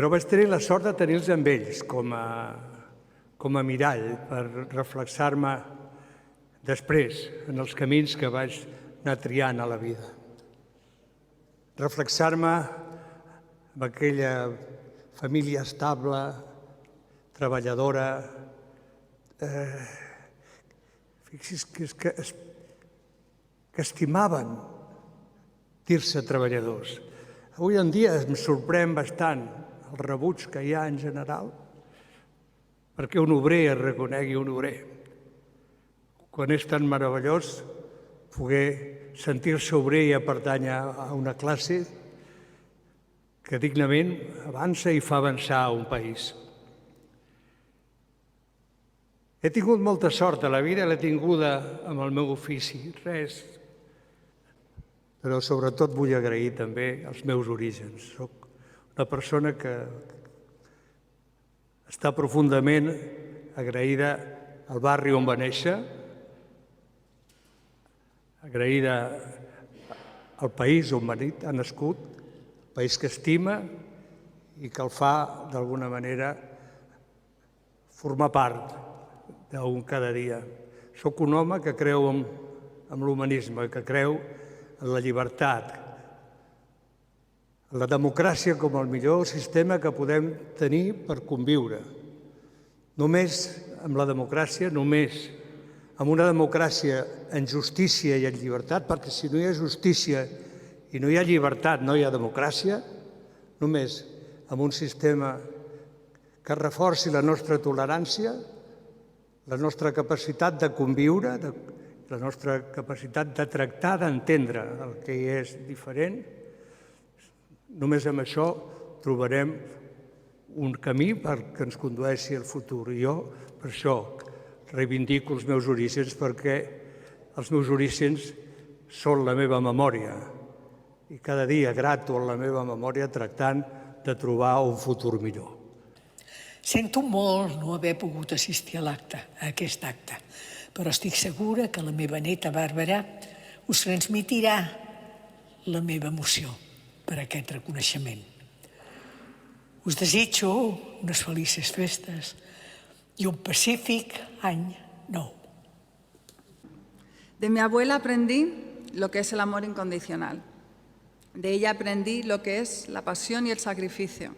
Però vaig tenir la sort de tenir-los amb ells com a mirall per reflexar-me després en els camins que vaig anar triant a la vida. Reflexar-me amb aquella família estable, treballadora. Fixi's que estimaven dir-se treballadors. Avui en dia em sorprèn bastant el rebuig que hi ha en general perquè un obrer es reconegui un obrer. Quan és tan meravellós poder sentir-se obrer i pertànyer a una classe que dignament avança i fa avançar un país. He tingut molta sort a la vida, l'he tinguda amb el meu ofici, res. Però sobretot vull agrair també els meus orígens. Soc una persona que està profundament agraïda al barri on va néixer, agraïda al país on ha nascut, país que estima i que el fa, d'alguna manera, formar part d'un cada dia. Soc un home que creu en l'humanisme, que creu en la llibertat, en la democràcia com el millor sistema que podem tenir per conviure. Només amb la democràcia, només amb una democràcia en justícia i en llibertat, perquè si no hi ha justícia i no hi ha llibertat, no hi ha democràcia, només amb un sistema que reforci la nostra tolerància, la nostra capacitat de conviure, la nostra capacitat de tractar, d'entendre el que és diferent, només amb això trobarem un camí perquè ens condueixi al futur. I jo, per això, reivindico els meus orígens, perquè els meus orígens són la meva memòria i cada dia grato en la meva memòria tractant de trobar un futur millor. Sento molt no haver pogut assistir a aquest acte, però estic segura que la meva neta Bàrbara us transmetirà la meva emoció per aquest reconeixement. Us desitjo unes felices festes i un pacífic any nou. De mi abuela aprendí lo que es el amor incondicional. De ella aprendí lo que es la pasión y el sacrificio.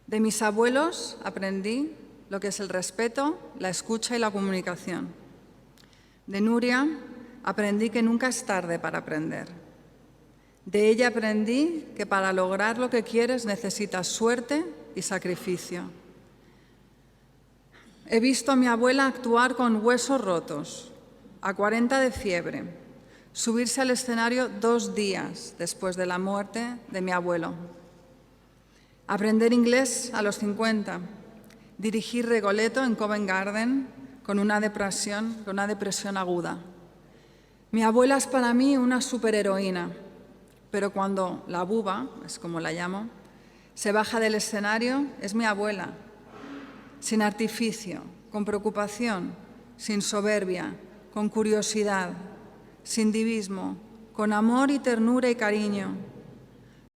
De mis abuelos aprendí lo que es el respeto, la escucha y la comunicación. De Nuria aprendí que nunca es tarde para aprender. De ella aprendí que para lograr lo que quieres necesitas suerte y sacrificio. He visto a mi abuela actuar con huesos rotos, a 40 de fiebre, subirse al escenario 2 días después de la muerte de mi abuelo. Aprender inglés a los 50, dirigir Rigoletto en Covent Garden con una depresión aguda. Mi abuela es para mí una superheroína, pero cuando la buba, es como la llamo, se baja del escenario, es mi abuela, sin artificio, con preocupación, sin soberbia, con curiosidad, sin divismo, con amor y ternura y cariño.